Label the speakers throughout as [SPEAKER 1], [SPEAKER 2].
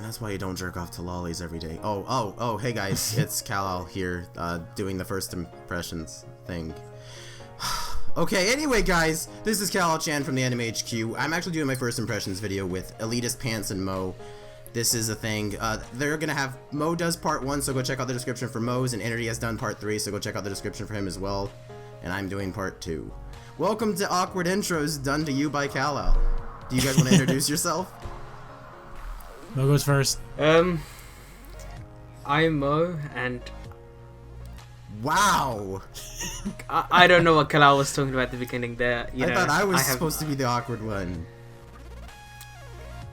[SPEAKER 1] That's why you don't jerk off to lollies every day. Oh, hey guys, it's Kal here, doing the first impressions thing. Okay, anyway guys, this is Kal-Chan from the AnimeHQ. I'm actually doing my first impressions video with Elitist Pants and Mo. This is a thing. They're gonna have, Mo does part 1, so go check out the description for Mo's, and Energy has done part 3, so go check out the description for him as well. And I'm doing part 2. Welcome to Awkward Intros done to you by Kal. Do you guys want to introduce yourself?
[SPEAKER 2] Mo goes first.
[SPEAKER 3] I'm Mo, and
[SPEAKER 1] wow.
[SPEAKER 3] I don't know what Kalal was talking about at the beginning there.
[SPEAKER 1] I thought I was supposed to be the awkward one.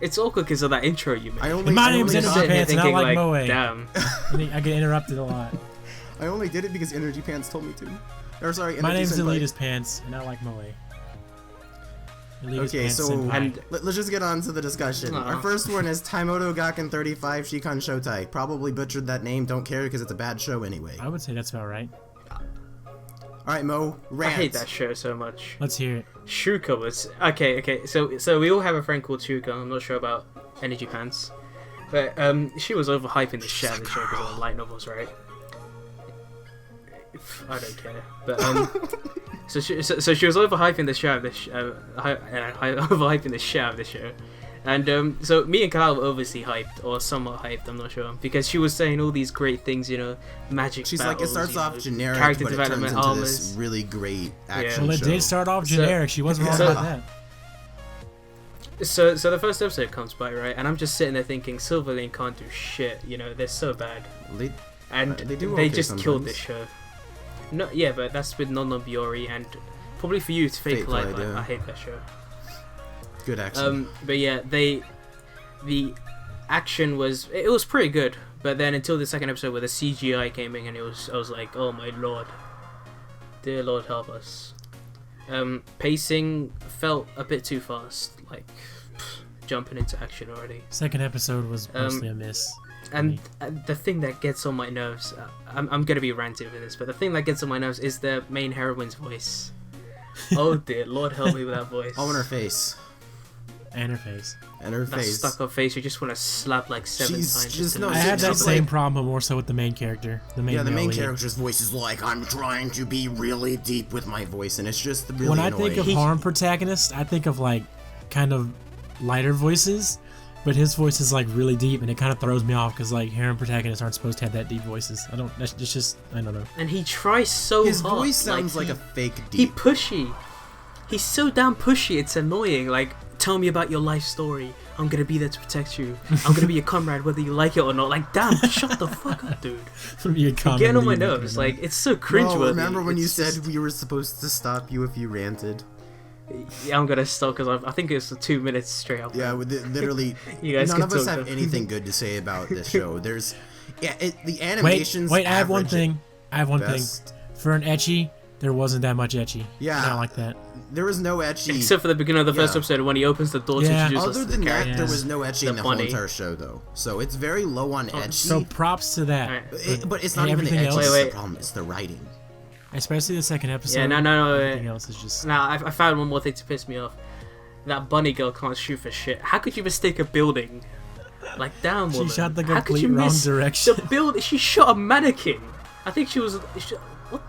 [SPEAKER 3] It's awkward because of that intro you made.
[SPEAKER 2] My name's Energy Pants and I like Moe.
[SPEAKER 3] Damn.
[SPEAKER 2] I get interrupted a lot.
[SPEAKER 1] I only did it because Energy Pants told me to. Or sorry,
[SPEAKER 2] my name's Elitist Pants and I like Moe.
[SPEAKER 1] Okay, so let's just get on to the discussion. Our first one is Taimoto Gakken 35 Shikan Shotai. Probably butchered that name, don't care because it's a bad show anyway.
[SPEAKER 2] I would say that's about right.
[SPEAKER 1] Alright, Mo, rant.
[SPEAKER 3] I hate that show so much.
[SPEAKER 2] Let's hear it.
[SPEAKER 3] Shuka was... Okay, so we all have a friend called Shuka. I'm not sure about Energy Pants. But she was overhyping the shit out of the show because of light novels, right? I don't care. But so she was overhyping the show of this overhyping the shit out of the show. And so me and Kalal were obviously hyped, or somewhat hyped, I'm not sure, because she was saying all these great things, you know, magic
[SPEAKER 1] She's
[SPEAKER 3] battles,
[SPEAKER 1] like, it starts off generic,
[SPEAKER 3] character
[SPEAKER 1] but it
[SPEAKER 3] development,
[SPEAKER 1] turns into
[SPEAKER 3] armors.
[SPEAKER 1] this really great action
[SPEAKER 2] Well, it
[SPEAKER 1] show.
[SPEAKER 2] did start off generic, she wasn't wrong about that.
[SPEAKER 3] So the first episode comes by, right, and I'm just sitting there thinking, Silverlink can't do shit, you know, they're so bad. They just killed this show. No, yeah, but that's with Nono Biori, and probably for you it's Fate Light. I hate that show.
[SPEAKER 1] Good action.
[SPEAKER 3] But yeah, the action was pretty good, but then until the second episode where the CGI came in, and I was like, oh my lord, dear Lord help us. Pacing felt a bit too fast, like jumping into action already.
[SPEAKER 2] Second episode was mostly a miss.
[SPEAKER 3] And the thing that gets on my nerves, I'm gonna be ranting for this, but the thing that gets on my nerves is the main heroine's voice. Oh dear, Lord help me with that voice.
[SPEAKER 1] Oh, in her face.
[SPEAKER 2] And her face.
[SPEAKER 1] And her
[SPEAKER 3] that
[SPEAKER 1] face.
[SPEAKER 3] stuck up face, you just want to slap like 7 times.
[SPEAKER 2] I had that same problem, but more so with the main character. The main
[SPEAKER 1] character's voice is like, I'm trying to be really deep with my voice, and it's just really
[SPEAKER 2] When
[SPEAKER 1] annoying.
[SPEAKER 2] I think of harem protagonists, I think of like kind of lighter voices. But his voice is like really deep, and it kind of throws me off because like harem protagonists aren't supposed to have that deep voices. I don't know.
[SPEAKER 3] And he tries so hard.
[SPEAKER 1] His voice sounds like a fake deep.
[SPEAKER 3] He pushy. He's so damn pushy. It's annoying. Like, tell me about your life story. I'm gonna be there to protect you. I'm gonna be your comrade whether you like it or not. Like, damn, shut the fuck up, dude.
[SPEAKER 2] You're
[SPEAKER 3] getting on my nerves. Like, it's so cringeworthy.
[SPEAKER 1] No, remember when you said we were supposed to stop you if you ranted?
[SPEAKER 3] Yeah, I'm gonna stop because I think it's 2 minutes straight up.
[SPEAKER 1] Yeah, literally, none of us have anything good to say about this show. There's, the animations.
[SPEAKER 2] Wait, I have one thing. For an ecchi, there wasn't that much ecchi.
[SPEAKER 1] Yeah,
[SPEAKER 2] I don't like that.
[SPEAKER 1] There was no ecchi,
[SPEAKER 3] except for the beginning of the first episode when he opens the door to introduce us to the characters.
[SPEAKER 1] There was no ecchi in the whole entire show, though. So it's very low on ecchi.
[SPEAKER 2] So props to that.
[SPEAKER 1] Right. But it's not even the ecchi. That's the problem. It's the writing.
[SPEAKER 2] Especially the second episode.
[SPEAKER 3] Yeah, no.
[SPEAKER 2] Everything else is just...
[SPEAKER 3] Now, I found one more thing to piss me off. That bunny girl can't shoot for shit. How could you mistake a building? Like, damn, woman.
[SPEAKER 2] She shot the complete wrong direction.
[SPEAKER 3] She shot a mannequin. I think she was... What?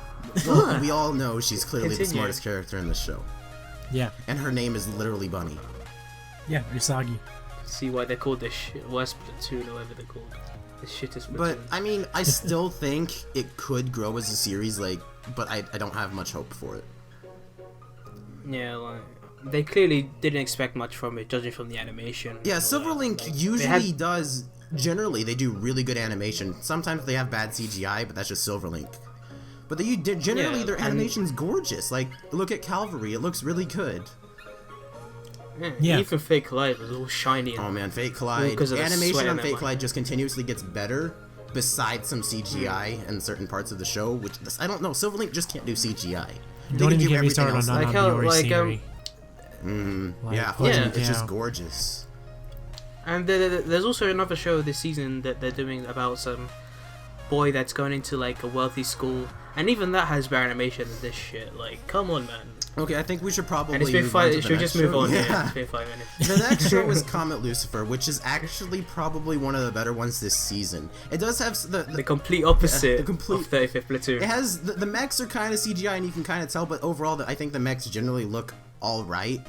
[SPEAKER 1] Well, we all know she's clearly the smartest character in the show.
[SPEAKER 2] Yeah.
[SPEAKER 1] And her name is literally Bunny.
[SPEAKER 2] Yeah, Usagi.
[SPEAKER 3] See why they're called the worst platoon or whatever they're called. The shittest platoon.
[SPEAKER 1] But, I mean, I still think it could grow as a series, like... But I don't have much hope for it.
[SPEAKER 3] Yeah, like, they clearly didn't expect much from it, judging from the animation.
[SPEAKER 1] Yeah, Silverlink usually does... Generally, they do really good animation. Sometimes they have bad CGI, but that's just Silverlink. But generally, their animation's gorgeous. Like, look at Calvary, it looks really good.
[SPEAKER 3] Yeah. Even Fate Collide was all shiny.
[SPEAKER 1] Oh man, Fate Collide. Animation on Fate Collide just continuously gets better. Besides some CGI and certain parts of the show, which I don't know, Silverlink just can't do CGI.
[SPEAKER 2] Don't even get me started on non-Biori scenery.
[SPEAKER 1] It's just gorgeous.
[SPEAKER 3] And there's also another show this season that they're doing about some boy that's going into like a wealthy school, and even that has better animation than this shit. Like, come on, man.
[SPEAKER 1] Okay, I think we should probably
[SPEAKER 3] And it's been
[SPEAKER 1] move on to the
[SPEAKER 3] should we
[SPEAKER 1] next
[SPEAKER 3] just move
[SPEAKER 1] show?
[SPEAKER 3] on?
[SPEAKER 1] Yeah.
[SPEAKER 3] It's been 5 minutes.
[SPEAKER 1] The next show is Comet Lucifer, which is actually probably one of the better ones this season. It does have
[SPEAKER 3] The complete opposite
[SPEAKER 1] the complete-
[SPEAKER 3] of 35th Platoon.
[SPEAKER 1] It has the mechs are kind of CGI and you can kind of tell, but overall, I think the mechs generally look all right.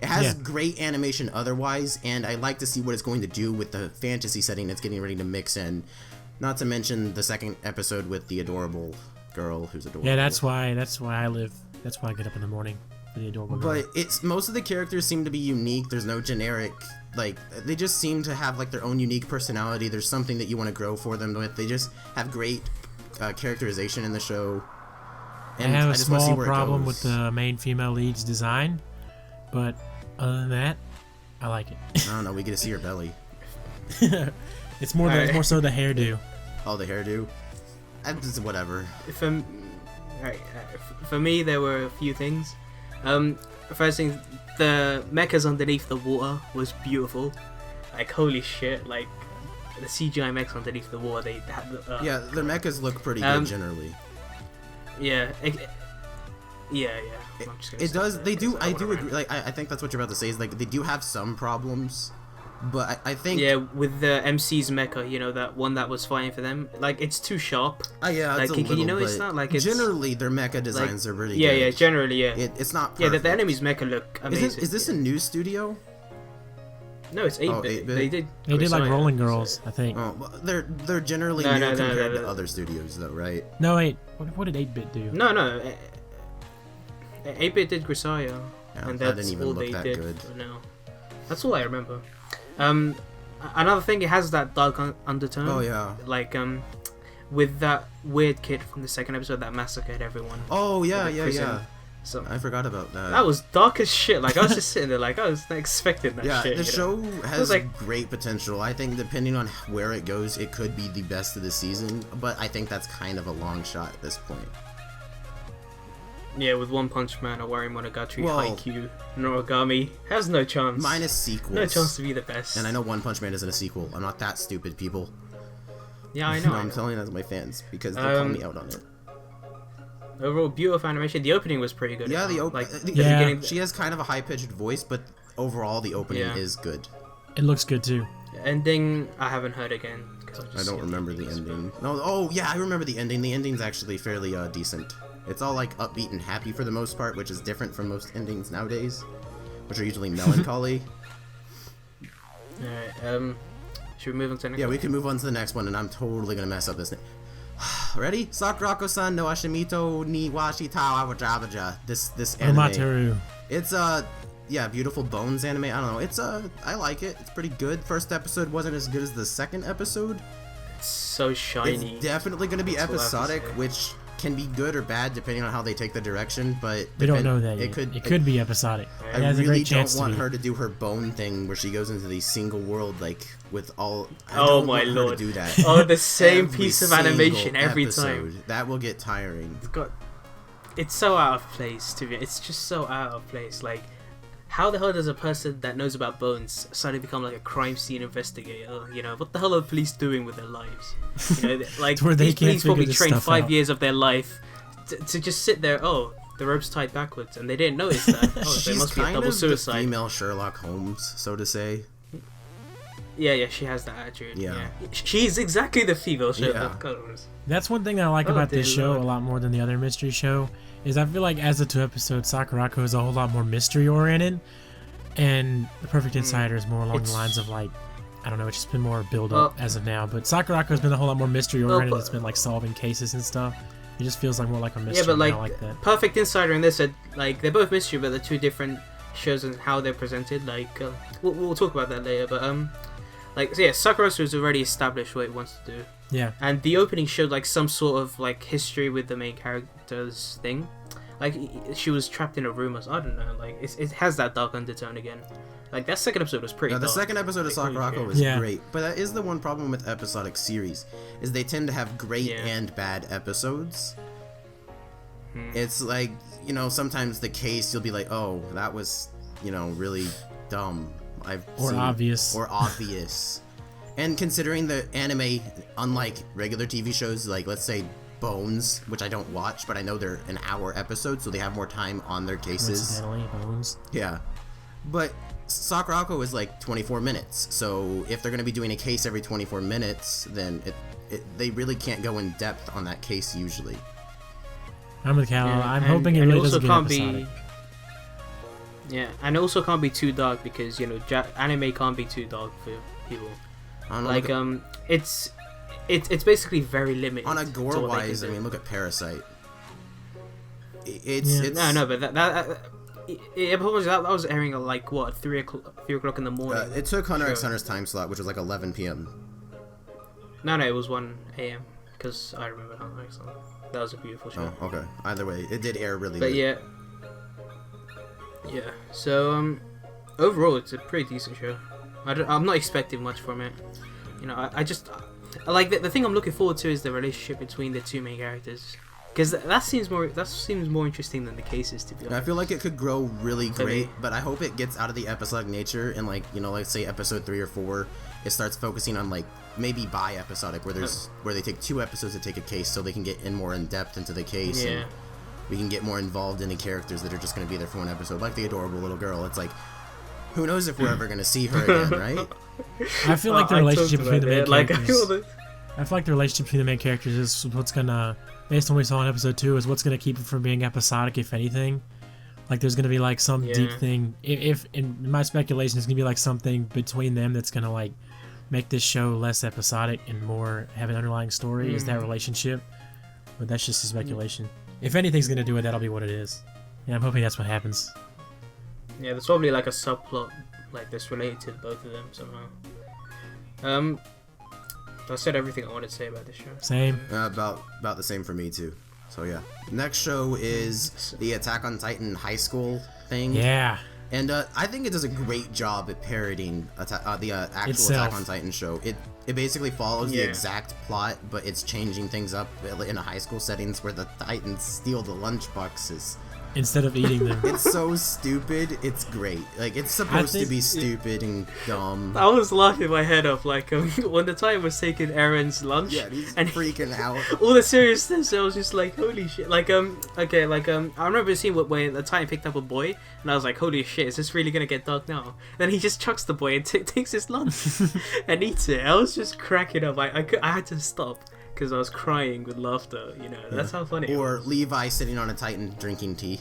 [SPEAKER 1] It has great animation otherwise, and I like to see what it's going to do with the fantasy setting it's getting ready to mix in. Not to mention the second episode with the adorable girl who's adorable.
[SPEAKER 2] Yeah, that's why I live. That's why I get up in the morning for the adorable girl.
[SPEAKER 1] But it's most of the characters seem to be unique. There's no generic, like, they just seem to have like their own unique personality. There's something that you want to grow for them with. They just have great characterization in the show.
[SPEAKER 2] I have a
[SPEAKER 1] just wanna see
[SPEAKER 2] small
[SPEAKER 1] where it
[SPEAKER 2] problem
[SPEAKER 1] goes.
[SPEAKER 2] with the main female lead's design, but other than that, I like it.
[SPEAKER 1] I don't know. We get to see her belly.
[SPEAKER 2] It's more
[SPEAKER 3] Alright.
[SPEAKER 2] more so the hairdo.
[SPEAKER 1] Oh, the hairdo. Just whatever.
[SPEAKER 3] For me, there were a few things. First thing, the mechas underneath the water was beautiful. Like, holy shit, like, the CGI mechs underneath the water, they had the...
[SPEAKER 1] Yeah, their mechas look pretty good generally.
[SPEAKER 3] Yeah. I'm just gonna
[SPEAKER 1] It
[SPEAKER 3] stop
[SPEAKER 1] does.
[SPEAKER 3] there
[SPEAKER 1] They do.
[SPEAKER 3] because
[SPEAKER 1] I
[SPEAKER 3] wanna
[SPEAKER 1] do
[SPEAKER 3] rant.
[SPEAKER 1] agree. Like, I think that's what you're about to say. Is like they do have some problems, but I think.
[SPEAKER 3] Yeah, with the MC's mecha, you know, that one that was fighting for them, like, it's too sharp.
[SPEAKER 1] Yeah,
[SPEAKER 3] like,
[SPEAKER 1] it's a
[SPEAKER 3] can
[SPEAKER 1] little
[SPEAKER 3] you notice
[SPEAKER 1] bit-
[SPEAKER 3] that? Like, it's
[SPEAKER 1] generally their mecha designs are really
[SPEAKER 3] yeah,
[SPEAKER 1] good.
[SPEAKER 3] yeah, generally, yeah.
[SPEAKER 1] It's not.
[SPEAKER 3] Yeah,
[SPEAKER 1] Perfect.
[SPEAKER 3] the enemy's mecha look amazing.
[SPEAKER 1] Is this a new studio?
[SPEAKER 3] No, it's 8-bit.
[SPEAKER 1] 8-bit?
[SPEAKER 3] They did
[SPEAKER 2] like
[SPEAKER 3] Grisaya,
[SPEAKER 2] Rolling
[SPEAKER 3] so-
[SPEAKER 2] Girls, I think.
[SPEAKER 1] Oh, well, they're generally
[SPEAKER 3] No,
[SPEAKER 1] new
[SPEAKER 3] no, no,
[SPEAKER 1] compared
[SPEAKER 3] no,
[SPEAKER 1] to
[SPEAKER 3] no.
[SPEAKER 1] other studios, though, right?
[SPEAKER 2] No, wait. What did 8-bit do?
[SPEAKER 3] No. 8-bit did Grisaya,
[SPEAKER 1] Yeah,
[SPEAKER 3] and
[SPEAKER 1] that
[SPEAKER 3] that's
[SPEAKER 1] didn't even
[SPEAKER 3] all
[SPEAKER 1] look
[SPEAKER 3] they
[SPEAKER 1] that
[SPEAKER 3] did
[SPEAKER 1] good.
[SPEAKER 3] for now. That's all I remember. Another thing, it has that dark undertone.
[SPEAKER 1] Oh yeah.
[SPEAKER 3] Like with that weird kid from the second episode that massacred everyone.
[SPEAKER 1] Oh yeah,
[SPEAKER 3] With the
[SPEAKER 1] yeah,
[SPEAKER 3] prison.
[SPEAKER 1] yeah.
[SPEAKER 3] So
[SPEAKER 1] I forgot about that.
[SPEAKER 3] that was dark as shit. Like, I was just sitting there, like, I was not expecting that
[SPEAKER 1] Yeah,
[SPEAKER 3] shit.
[SPEAKER 1] the
[SPEAKER 3] you know?
[SPEAKER 1] show has
[SPEAKER 3] like-
[SPEAKER 1] great potential. I think depending on where it goes, it could be the best of the season, but I think that's kind of a long shot at this point.
[SPEAKER 3] Yeah, with One Punch Man, Owari Monogatari,
[SPEAKER 1] Well-
[SPEAKER 3] Haikyuu, Noragami has no chance.
[SPEAKER 1] Minus sequels.
[SPEAKER 3] no chance to be the best.
[SPEAKER 1] And I know One Punch Man isn't a sequel. I'm not that stupid, people.
[SPEAKER 3] Yeah, I know.
[SPEAKER 1] I'm telling that to my fans because they'll call me out on it.
[SPEAKER 3] Overall, beautiful animation. The opening was pretty good.
[SPEAKER 1] Yeah,
[SPEAKER 3] as
[SPEAKER 1] the
[SPEAKER 3] well.
[SPEAKER 1] opening.
[SPEAKER 3] like
[SPEAKER 2] Yeah.
[SPEAKER 3] beginning-
[SPEAKER 1] She has kind of a high-pitched voice, but overall the opening
[SPEAKER 3] Yeah.
[SPEAKER 1] is good.
[SPEAKER 2] It looks good too.
[SPEAKER 3] ending. I haven't heard again. 'Cause
[SPEAKER 1] I don't remember the ending. No, oh yeah, I remember the ending. The ending's actually fairly decent. It's all like upbeat and happy for the most part, which is different from most endings nowadays, which are usually melancholy.
[SPEAKER 3] Alright. Should we move on to the next?
[SPEAKER 1] Yeah,
[SPEAKER 3] one?
[SPEAKER 1] we can move on to the next one, and I'm totally gonna mess up this name. Ready? Sakurako-san no Ashimito ni washita wa jabaja. This anime.
[SPEAKER 2] Omateru.
[SPEAKER 1] It's yeah, Beautiful Bones anime. I don't know. It's I like it. It's pretty good. First episode wasn't as good as the second episode.
[SPEAKER 3] It's so shiny.
[SPEAKER 1] It's definitely gonna be
[SPEAKER 3] That's what I have to
[SPEAKER 1] episodic,
[SPEAKER 3] say.
[SPEAKER 1] which can be good or bad depending on how they take the direction. But
[SPEAKER 2] We don't know that yet.
[SPEAKER 1] It
[SPEAKER 2] It could be episodic.
[SPEAKER 1] I
[SPEAKER 2] It has a
[SPEAKER 1] really
[SPEAKER 2] great chance
[SPEAKER 1] don't want
[SPEAKER 2] to be.
[SPEAKER 1] her to do her bone thing where she goes into the single world like with all. I
[SPEAKER 3] Oh
[SPEAKER 1] don't
[SPEAKER 3] my
[SPEAKER 1] want her
[SPEAKER 3] lord!
[SPEAKER 1] to do that.
[SPEAKER 3] Oh, the same
[SPEAKER 1] Every
[SPEAKER 3] piece of
[SPEAKER 1] single
[SPEAKER 3] animation every
[SPEAKER 1] episode.
[SPEAKER 3] time.
[SPEAKER 1] That will get tiring.
[SPEAKER 3] It's so out of place to me. It's just so out of place. Like, how the hell does a person that knows about bones suddenly become like a crime scene investigator? You know, what the hell are the police doing with their lives? You know, like
[SPEAKER 2] Where they
[SPEAKER 3] these
[SPEAKER 2] can't
[SPEAKER 3] police probably
[SPEAKER 2] figure this
[SPEAKER 3] trained
[SPEAKER 2] stuff
[SPEAKER 3] 5
[SPEAKER 2] out.
[SPEAKER 3] years of their life to just sit there. Oh, the rope's tied backwards, and they didn't notice that. Oh, there
[SPEAKER 1] She's
[SPEAKER 3] must be a
[SPEAKER 1] kind
[SPEAKER 3] double
[SPEAKER 1] of the
[SPEAKER 3] suicide.
[SPEAKER 1] female Sherlock Holmes, so to say.
[SPEAKER 3] Yeah, she has that attitude.
[SPEAKER 1] Yeah.
[SPEAKER 3] Yeah, she's exactly the female Sherlock
[SPEAKER 1] Yeah.
[SPEAKER 3] Holmes.
[SPEAKER 2] That's one thing that I like
[SPEAKER 3] Oh,
[SPEAKER 2] about this
[SPEAKER 3] dear
[SPEAKER 2] show
[SPEAKER 3] Lord.
[SPEAKER 2] a lot more than the other mystery show is I feel like as the 2 episodes, Sakurako is a whole lot more mystery oriented, and The Perfect Insider is more along the
[SPEAKER 3] It's-
[SPEAKER 2] lines of like, I don't know, it's just been more build
[SPEAKER 3] Well-
[SPEAKER 2] up as of now. But Sakurako has been a whole lot more mystery oriented.
[SPEAKER 3] but-
[SPEAKER 2] It's been like solving cases and stuff. It just feels like more like a mystery.
[SPEAKER 3] Yeah, but
[SPEAKER 2] and I
[SPEAKER 3] like,
[SPEAKER 2] like that.
[SPEAKER 3] Perfect Insider and this are like they're both mystery, but they're two different shows and how they're presented. Like, we'll talk about that later. But like, so yeah, Sakurako has already established what it wants to do,
[SPEAKER 2] Yeah,
[SPEAKER 3] and the opening showed like some sort of like history with the main character's thing. Like, she was trapped in a room or I don't know. Like, it has that dark undertone again. Like, that second episode was pretty.
[SPEAKER 1] Now, the
[SPEAKER 3] dark.
[SPEAKER 1] second episode of
[SPEAKER 3] Like, holy
[SPEAKER 1] Sakurako
[SPEAKER 3] shit.
[SPEAKER 1] was
[SPEAKER 2] Yeah.
[SPEAKER 1] great, but that is the one problem with episodic series, is they tend to have great
[SPEAKER 3] Yeah.
[SPEAKER 1] and bad episodes. It's like, you know, sometimes the case you'll be like, oh, that was, you know, really dumb.
[SPEAKER 2] Or obvious.
[SPEAKER 1] Or obvious. And considering the anime, unlike regular TV shows, like let's say Bones, which I don't watch, but I know they're an hour episode, so they have more time on their cases.
[SPEAKER 2] Coincidentally, Bones.
[SPEAKER 1] Yeah. But Sakurako is like 24 minutes, so if they're going to be doing a case every 24 minutes, then they really can't go in depth on that case usually.
[SPEAKER 2] I'm with Cal.
[SPEAKER 3] Yeah,
[SPEAKER 2] I'm hoping it really doesn't get episodic.
[SPEAKER 3] Yeah, and it also can't be too dark because, you know, anime can't be too dark for people.
[SPEAKER 1] I don't know,
[SPEAKER 3] like, it's basically very limited.
[SPEAKER 1] On a gore-wise, I mean, look at Parasite. It's
[SPEAKER 3] no, but that was airing at like what 3 o'clock in the morning.
[SPEAKER 1] It took Hunter x Hunter's time slot, which was like 11 p.m.
[SPEAKER 3] No, it was 1 a.m. because I remember Hunter x Hunter. That was a beautiful show.
[SPEAKER 1] Oh, okay. Either way, it did air really
[SPEAKER 3] But
[SPEAKER 1] late.
[SPEAKER 3] yeah. So overall, it's a pretty decent show. I'm not expecting much from it. You know, I just like the thing I'm looking forward to is the relationship between the two main characters. Because that seems more interesting than the cases, to be honest.
[SPEAKER 1] I feel like it could grow really great, but I hope it gets out of the episodic nature and, like, you know, like say episode 3 or 4, it starts focusing on like maybe bi-episodic, where they take 2 episodes to take a case, so they can get more in depth into the case, and we can get more involved in the characters that are just going to be there for 1 episode, like the adorable little girl. It's like, who knows if we're ever going to see her again, right?
[SPEAKER 2] I feel like the relationship between the main characters.
[SPEAKER 3] I
[SPEAKER 2] feel like the relationship between the main characters is what's gonna, based on what we saw in episode 2, is what's gonna keep it from being episodic, if anything. Like, there's gonna be like some deep thing. If in my speculation, it's gonna be like something between them that's gonna like make this show less episodic and more have an underlying story. Is that relationship? But that's just a speculation. If anything's gonna do it, that'll be what it is. Yeah, I'm hoping that's what happens.
[SPEAKER 3] Yeah, there's probably like a subplot like that's related to both of them somehow. I said everything I wanted to say about this show.
[SPEAKER 2] Same.
[SPEAKER 1] About the same for me too. So yeah, next show is the Attack on Titan high school thing.
[SPEAKER 2] Yeah.
[SPEAKER 1] And I think it does a great job at parodying the actual Attack on Titan show. It basically follows the exact plot, but it's changing things up in a high school settings where the Titans steal the lunchboxes
[SPEAKER 2] instead of eating them.
[SPEAKER 1] It's so stupid. It's great. Like, it's supposed to be stupid and dumb.
[SPEAKER 3] I was laughing my head off, like, when the Titan was taking Aaron's lunch.
[SPEAKER 1] Yeah, he's
[SPEAKER 3] and
[SPEAKER 1] freaking out.
[SPEAKER 3] All the seriousness, I was just like, holy shit. Like, I remember seeing when the Titan picked up a boy, and I was like, holy shit, is this really gonna get dark now? Then he just chucks the boy and takes his lunch and eats it. I was just cracking up. I had to stop because I was crying with laughter, you know. That's how funny it was.
[SPEAKER 1] Or Levi sitting on a Titan drinking tea.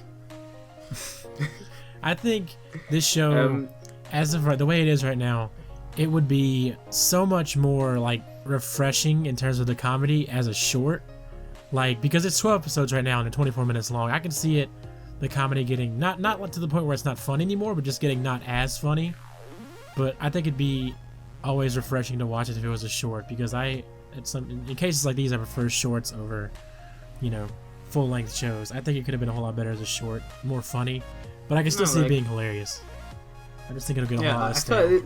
[SPEAKER 2] I think this show, as of the way it is right now, it would be so much more like refreshing in terms of the comedy as a short, like, because it's 12 episodes right now and they're 24 minutes long. I can see it, the comedy getting not to the point where it's not fun anymore, but just getting not as funny. But I think it'd be always refreshing to watch it if it was a short, because in cases like these I prefer shorts over, you know, full-length shows. I think it could have been a whole lot better as a short, more funny, but I can still see it being hilarious. I just think it'll get a whole lot less stale.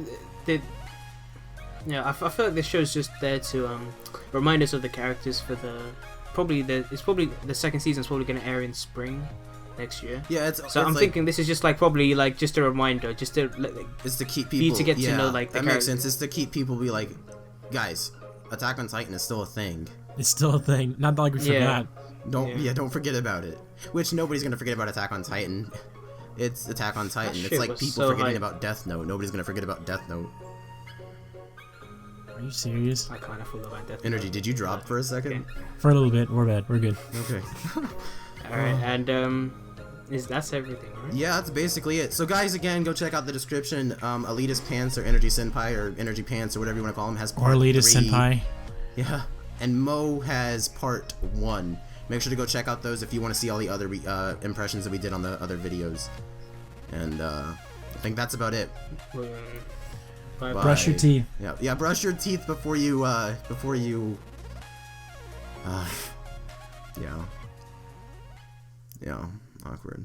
[SPEAKER 3] I feel like this show's just there to remind us of the characters for it's probably the second season's probably going to air in spring next year.
[SPEAKER 1] Yeah,
[SPEAKER 3] I'm thinking this is just like probably like just a reminder, just to
[SPEAKER 1] it's to keep people
[SPEAKER 3] to get to know like the
[SPEAKER 1] that
[SPEAKER 3] characters.
[SPEAKER 1] makes sense. It's to keep people be like, guys, Attack on Titan is still a thing.
[SPEAKER 2] It's still a thing. Not like we forgot.
[SPEAKER 1] Don't forget about it. Which nobody's gonna forget about Attack on Titan. It's Attack on Titan. It's like people forgetting about Death Note. Nobody's gonna forget about Death Note.
[SPEAKER 2] Are you serious?
[SPEAKER 3] I kind of forgot about Death Note.
[SPEAKER 1] Energy, did you drop for a second?
[SPEAKER 3] Okay.
[SPEAKER 2] For a little bit. We're bad. We're good.
[SPEAKER 1] Okay.
[SPEAKER 3] Alright, and that's everything, right?
[SPEAKER 1] Yeah, that's basically it. So guys, again, go check out the description. Elitist Pants or Energy Senpai or Energy Pants or whatever you want to call them has part 3.
[SPEAKER 2] Or Elitist Senpai.
[SPEAKER 1] Yeah. And Mo has part 1. Make sure to go check out those if you want to see all the other impressions that we did on the other videos. And I think that's about it.
[SPEAKER 3] Bye.
[SPEAKER 2] Brush your teeth.
[SPEAKER 1] Yeah, brush your teeth before you yeah, awkward.